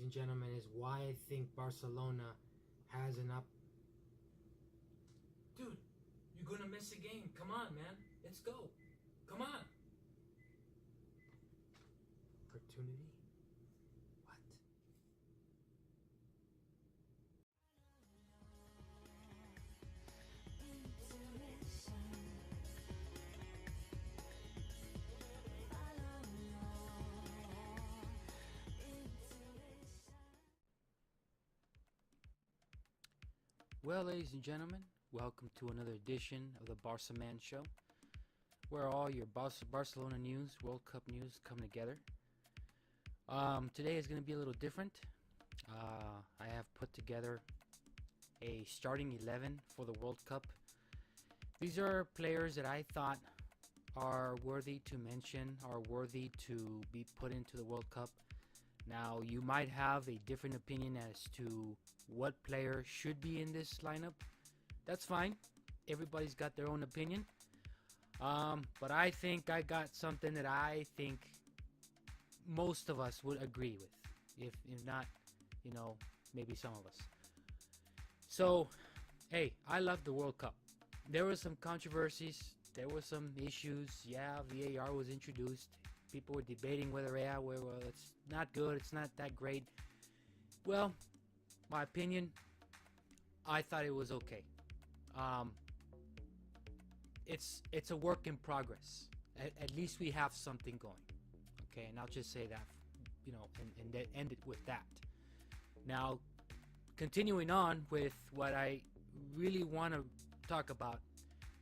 and gentlemen, is why I think Barcelona has an up. Dude, you're gonna miss a game. Come on, man. Let's go. Come on. Opportunity? What? Well, ladies and gentlemen, welcome to another edition of the Barca Man Show, where all your Barcelona news, World Cup news come together. Today is going to be a little different. I have put together a starting 11 for the World Cup. These are players that I thought are worthy to mention, are worthy to be put into the World Cup. Now, you might have a different opinion as to what player should be in this lineup. That's fine. Everybody's got their own opinion. But I think I got something that I think most of us would agree with. If not, maybe some of us. So, hey, I love the World Cup. There were some controversies. There were some issues. Yeah, VAR was introduced. People were debating whether, well, it's not good, it's not that great. Well, my opinion, I thought it was okay. It's a work in progress. At least we have something going. Okay, and I'll just say that, and end it with that. Now, continuing on with what I really want to talk about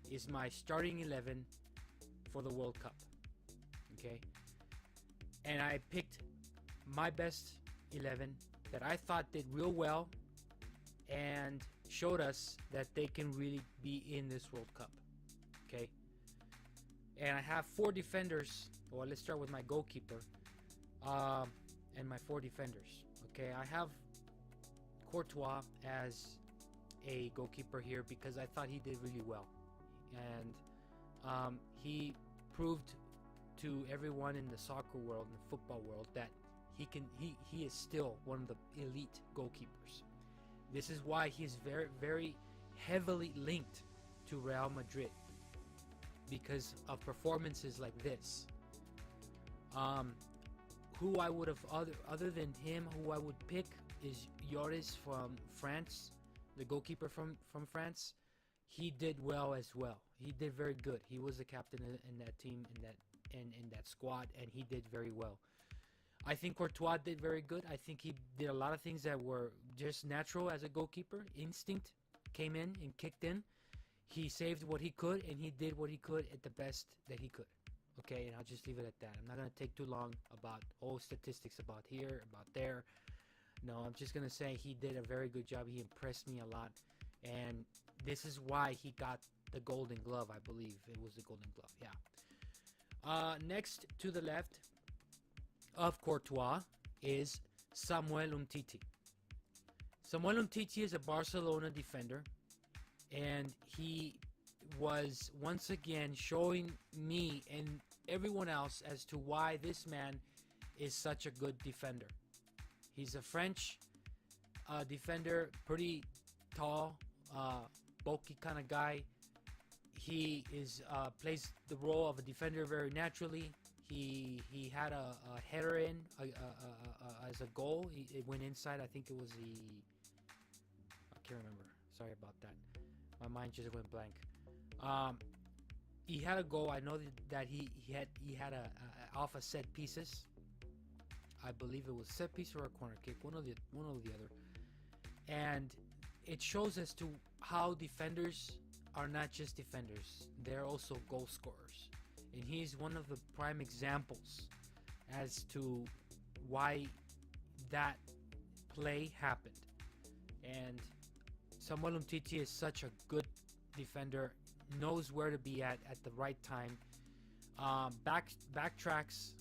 is my starting 11 for the World Cup. Okay, and I picked my best 11 that I thought did real well and showed us that they can really be in this World Cup. Okay, and I have 4 defenders. Well, let's start with my goalkeeper and my 4 defenders. Okay, I have Courtois as a goalkeeper here because I thought he did really well, and he proved to everyone in the soccer world and the football world that he is still one of the elite goalkeepers. This is why he's very, very heavily linked to Real Madrid, because of performances like this. Who I would have other than him, who I would pick is Lloris from France, the goalkeeper from France. He did well as well. He did very good. He was the captain in that team, in that squad, and he did very well. I think Courtois did very good. I think he did a lot of things that were just natural as a goalkeeper. Instinct came in and kicked in. He saved what he could, and he did what he could at the best that he could. Okay, and I'll just leave it at that. I'm not going to take too long about statistics about here, about there. No, I'm just going to say he did a very good job. He impressed me a lot, and this is why he got the Golden Glove, I believe. It was the Golden Glove, yeah. Next to the left of Courtois is Samuel Umtiti. Samuel Umtiti is a Barcelona defender, and he was once again showing me and everyone else as to why this man is such a good defender. He's a French defender, pretty tall, bulky kind of guy. He plays the role of a defender very naturally. He had a header in as a goal. It went inside. I think it was I can't remember. Sorry about that. My mind just went blank. He had a goal. I know that he had a off a set pieces. I believe it was set piece or a corner kick, one or the other. And it shows as to how defenders are not just defenders; they're also goal scorers. And he's one of the prime examples as to why that play happened. And Samuel Umtiti is such a good defender, knows where to be at the right time, backtracks,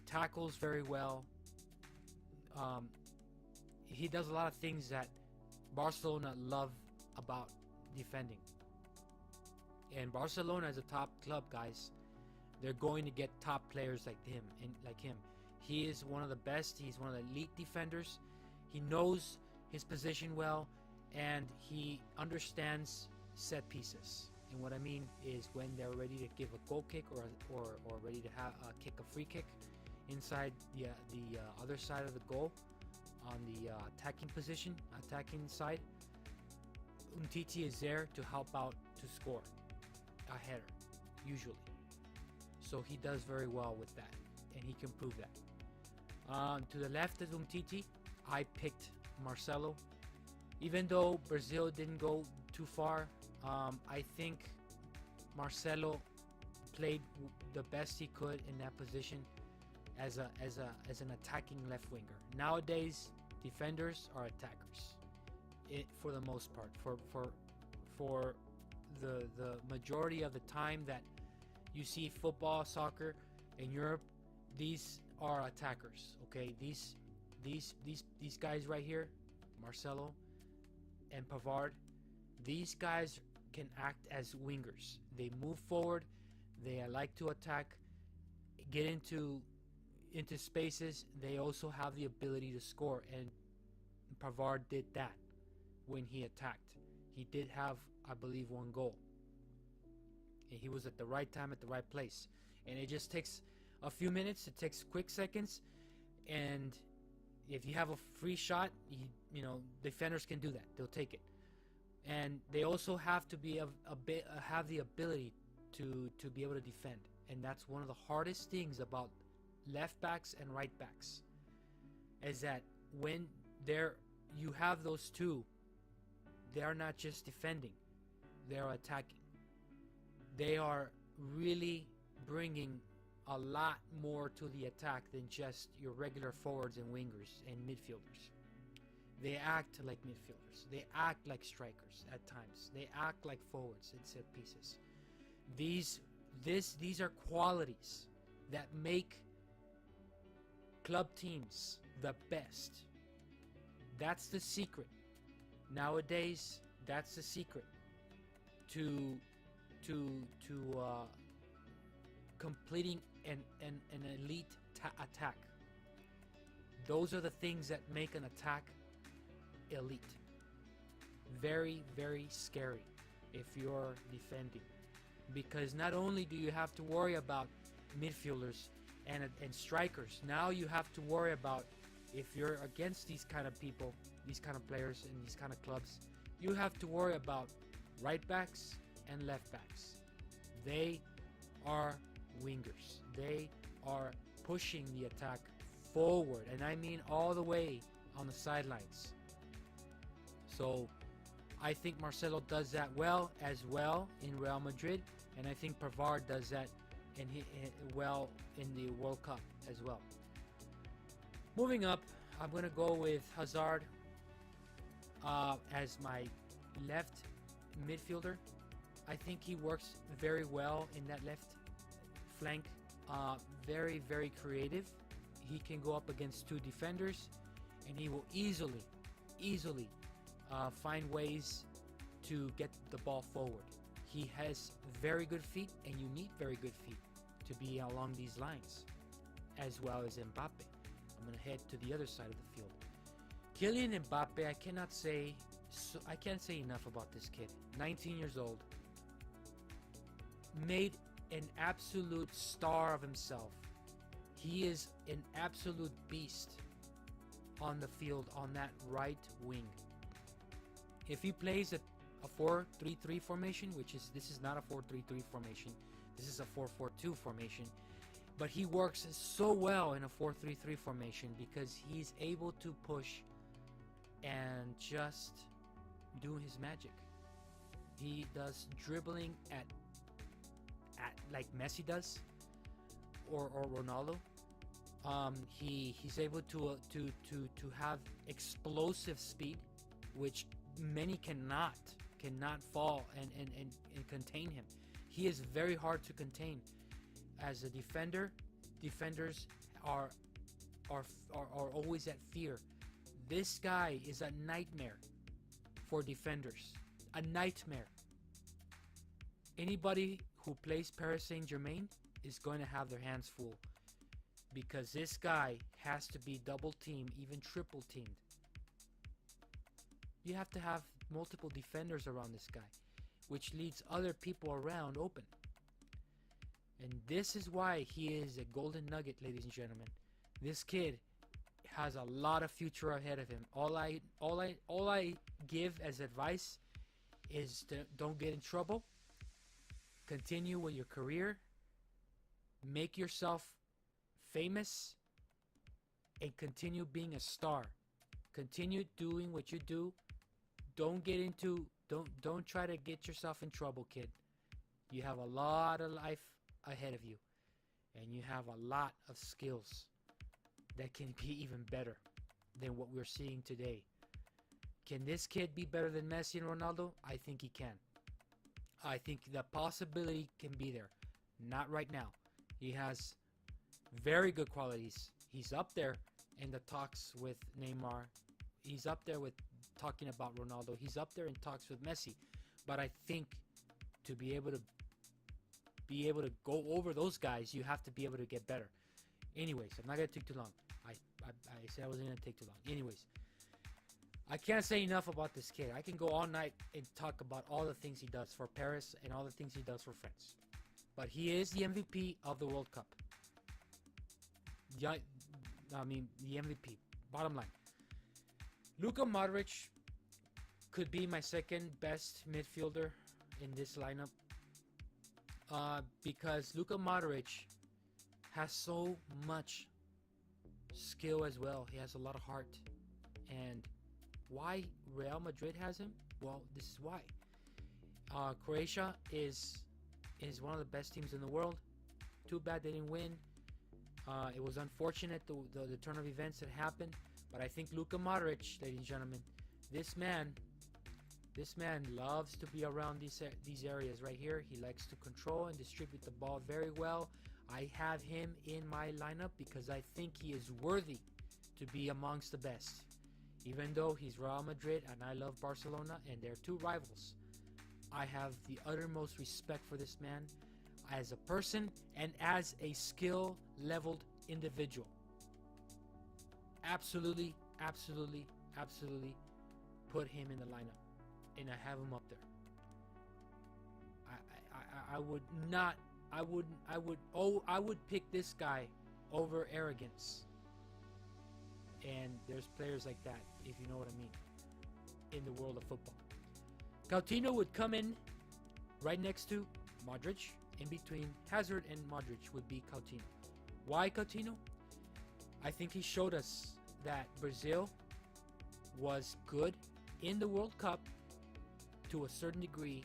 tackles very well. He does a lot of things that Barcelona love about defending. And Barcelona is a top club, guys. They're going to get top players like him. He is one of the best. He's one of the elite defenders. He knows his position well, and he understands set pieces. And what I mean is when they're ready to give a goal kick or ready to have kick a free kick inside the other side of the goal on the attacking side, Umtiti is there to help out to score a header, usually. So he does very well with that, and he can prove that. To the left of Umtiti, I picked Marcelo. Even though Brazil didn't go too far, I think Marcelo played the best he could in that position as an attacking left winger. Nowadays, defenders are attackers, for the most part. For the majority of the time that you see football, soccer in Europe, these are attackers. Okay, these guys right here, Marcelo and Pavard, these guys can act as wingers. They move forward, they like to attack, get into spaces. They also have the ability to score, and Pavard did that when he attacked. He did have, I believe, one goal, and he was at the right time at the right place. And it just takes a few minutes, it takes quick seconds, and if you have a free shot, defenders can do that. They'll take it, and they also have to be have the ability to be able to defend. And that's one of the hardest things about left backs and right backs, is that when you have those two, they are not just defending, they are attacking. They are really bringing a lot more to the attack than just your regular forwards and wingers and midfielders. They act like midfielders. They act like strikers at times. They act like forwards in set pieces. These are qualities that make club teams the best. That's the secret. Nowadays, that's the secret to completing an elite attack. Those are the things that make an attack elite. Very, very scary if you're defending, because not only do you have to worry about midfielders and strikers, now you have to worry about, if you're against these kind of people, these kind of players in these kind of clubs, you have to worry about right backs and left backs. They are wingers. They are pushing the attack forward, and I mean all the way on the sidelines. So I think Marcelo does that well in Real Madrid, and I think Pavard does that well in the World Cup as well. Moving up, I'm going to go with Hazard as my left midfielder. I think he works very well in that left flank. Very, very creative. He can go up against two defenders, and he will easily find ways to get the ball forward. He has very good feet, and you need very good feet to be along these lines, as well as Mbappe. I'm going to head to the other side of the field. Kylian Mbappe, I can't say enough about this kid. 19 years old. Made an absolute star of himself. He is an absolute beast on the field on that right wing. If he plays a 4-3-3 formation, this is not a 4-3-3 formation, this is a 4-4-2 formation, but he works so well in a 4-3-3 formation because he's able to push and just do his magic. He does dribbling at like Messi does, or Ronaldo. He's able to have explosive speed, which many cannot fall and contain him. He is very hard to contain. As a defender, defenders are always at fear. This guy is a nightmare for defenders. A nightmare. Anybody who plays Paris Saint-Germain is going to have their hands full, because this guy has to be double teamed, even triple teamed, You have to have multiple defenders around this guy, which leads other people around open. And this is why he is a golden nugget, ladies and gentlemen. This kid has a lot of future ahead of him. All I give as advice is to don't get in trouble. Continue with your career. Make yourself famous and continue being a star. Continue doing what you do. Don't try to get yourself in trouble, kid. You have a lot of life ahead of you, and you have a lot of skills that can be even better than what we're seeing today. Can this kid be better than Messi and Ronaldo? I think he can. I think the possibility can be there. Not right now. He has very good qualities. He's up there in the talks with Neymar. He's up there with talking about Ronaldo. He's up there in talks with Messi. But I think to be able to go over those guys, you have to be able to get better. Anyways, I'm not going to take too long. I said I wasn't going to take too long. Anyways, I can't say enough about this kid. I can go all night and talk about all the things he does for Paris and all the things he does for France. But he is the MVP of the World Cup. The MVP. Bottom line. Luka Modric could be my second best midfielder in this lineup. Because Luka Modric has so much skill as well. He has a lot of heart. And why Real Madrid has him? Well, this is why. Croatia is one of the best teams in the world. Too bad they didn't win. It was unfortunate, the turn of events that happened. But I think Luka Modric, ladies and gentlemen, this man loves to be around these areas right here. He likes to control and distribute the ball very well. I have him in my lineup because I think he is worthy to be amongst the best. Even though he's Real Madrid and I love Barcelona and they're two rivals, I have the uttermost respect for this man as a person and as a skill-leveled individual. Absolutely put him in the lineup. And I have him up there. I would pick this guy over arrogance. And there's players like that, if you know what I mean, in the world of football. Coutinho would come in right next to Modric. In between Hazard and Modric would be Coutinho. Why Coutinho? I think he showed us that Brazil was good in the World Cup to a certain degree,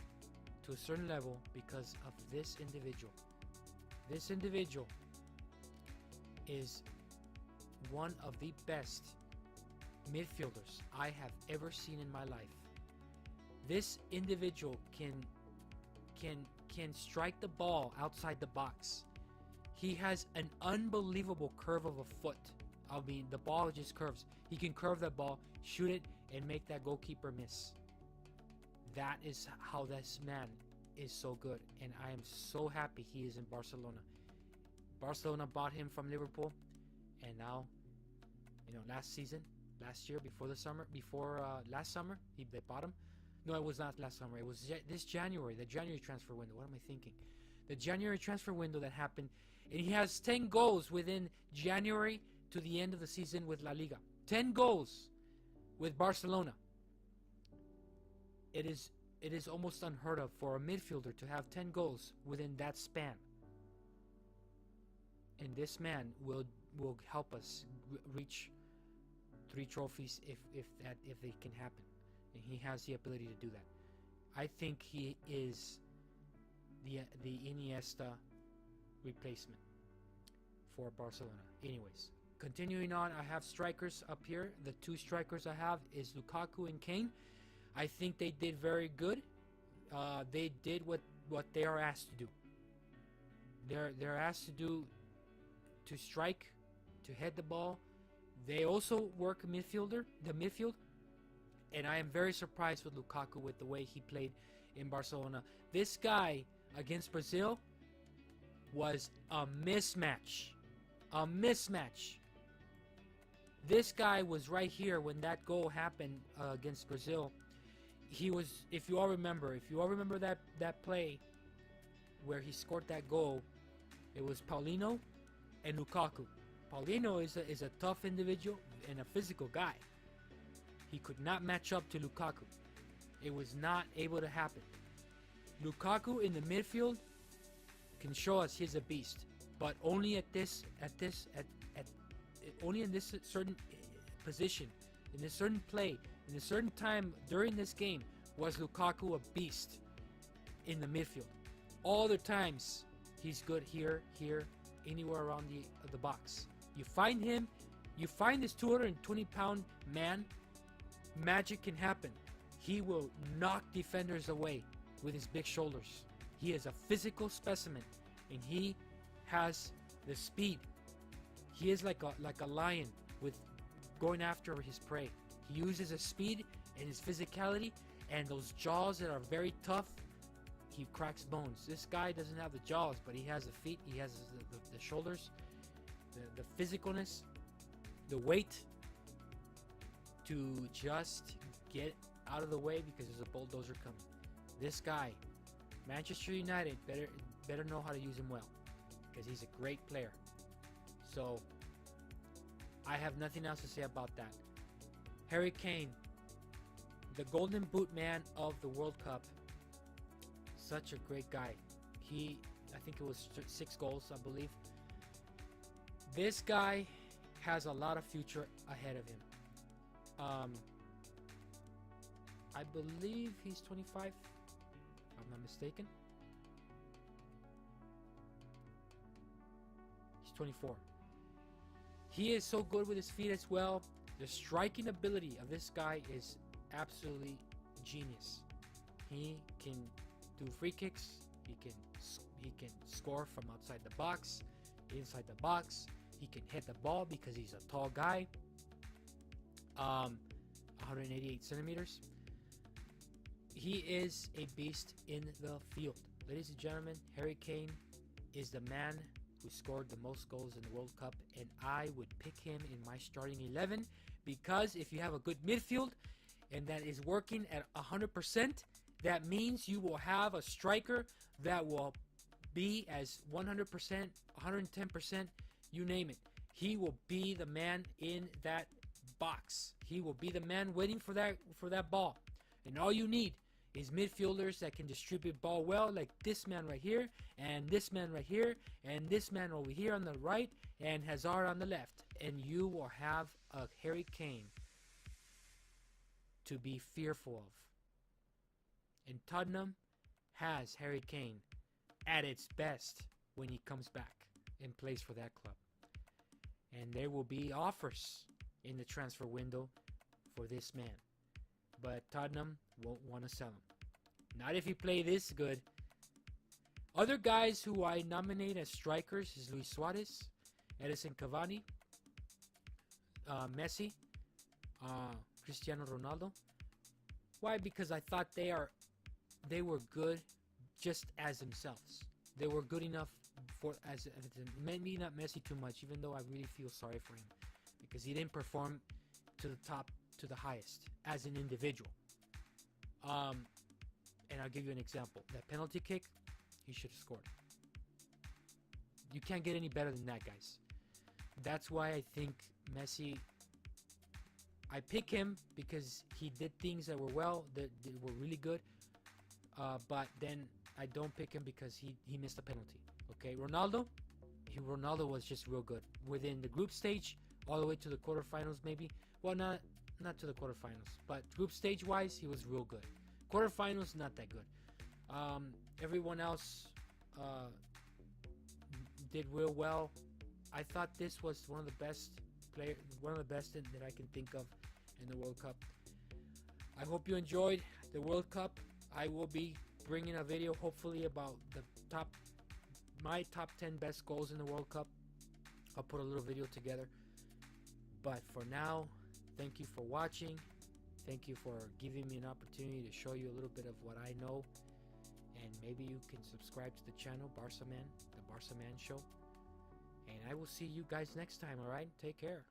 to a certain level, because of this individual. This individual is one of the best midfielders I have ever seen in my life. This individual can strike the ball outside the box. He has an unbelievable curve of a foot. I mean, the ball just curves. He can curve that ball, shoot it, and make that goalkeeper miss. That is how this man is so good, and I am so happy he is in Barcelona. Barcelona bought him from Liverpool, and now, last year, last summer, they bought him. No, it was not last summer. It was this January, the January transfer window. What am I thinking? The January transfer window that happened, and he has 10 goals within January to the end of the season with La Liga. 10 goals with Barcelona. It is almost unheard of for a midfielder to have 10 goals within that span. And this man will help us reach 3 trophies if they can happen. And he has the ability to do that. I think he is the Iniesta replacement for Barcelona. Anyways, continuing on, I have strikers up here. The 2 strikers I have is Lukaku and Kane. I think they did very good. They did what they are asked to do. They're asked to do, to strike, to head the ball. They also work the midfield. And I am very surprised with Lukaku with the way he played in Barcelona. This guy against Brazil was a mismatch. A mismatch. This guy was right here when that goal happened against Brazil. He was, if you all remember that play where he scored that goal, it was Paulinho and Lukaku. Paulinho is a tough individual and a physical guy. He could not match up to Lukaku. It was not able to happen. Lukaku in the midfield can show us he's a beast, but only only in this certain position, in this certain play, in a certain time during this game was Lukaku a beast in the midfield. All the times he's good here, anywhere around the box. You find him, you find this 220-pound man, magic can happen. He will knock defenders away with his big shoulders. He is a physical specimen, and he has the speed. He is like a lion with going after his prey. He uses his speed and his physicality and those jaws that are very tough. He cracks bones. This guy doesn't have the jaws, but he has the feet. He has the shoulders, the physicalness, the weight to just get out of the way because there's a bulldozer coming. This guy, Manchester United, better know how to use him well because he's a great player. So I have nothing else to say about that. Harry Kane, the Golden Boot man of the World Cup. Such a great guy. I think it was 6 goals, I believe. This guy has a lot of future ahead of him. I believe he's 25, if I'm not mistaken. He's 24. He is so good with his feet as well. The striking ability of this guy is absolutely genius. He can do free kicks. He can score from outside the box, inside the box. He can hit the ball because he's a tall guy. 188 centimeters. He is a beast in the field. Ladies and gentlemen, Harry Kane is the man who scored the most goals in the World Cup, and I would pick him in my starting 11 because if you have a good midfield and that is working at 100%, that means you will have a striker that will be as 100%, 110%, you name it. He will be the man in that box. He will be the man waiting for that ball. And all you need is midfielders that can distribute ball well, like this man right here, and this man right here, and this man over here on the right, and Hazard on the left. And you will have a Harry Kane to be fearful of. And Tottenham has Harry Kane at its best when he comes back and plays for that club. And there will be offers in the transfer window for this man. But Tottenham won't want to sell him. Not if he play this good. Other guys who I nominate as strikers is Luis Suarez, Edison Cavani, Messi, Cristiano Ronaldo. Why? Because I thought they were good just as themselves. They were good enough for as maybe not Messi too much, even though I really feel sorry for him because he didn't perform to the top, to the highest as an individual. And I'll give you an example. That penalty kick, he should have scored. You can't get any better than that, guys. That's why I think Messi, I pick him because he did things that were really good. But then I don't pick him because he missed a penalty. Okay, Ronaldo was just real good. Within the group stage, all the way to the quarterfinals maybe. Well, not to the quarterfinals, but group stage wise, he was real good. Quarterfinals, not that good. Everyone else did real well. I thought this was one of the best that I can think of in the World Cup. I hope you enjoyed the World Cup. I will be bringing a video hopefully about my top 10 best goals in the World Cup. I'll put a little video together. But for now, thank you for watching. Thank you for giving me an opportunity to show you a little bit of what I know. And maybe you can subscribe to the channel, Barca Man, the Barca Man Show. And I will see you guys next time, alright? Take care.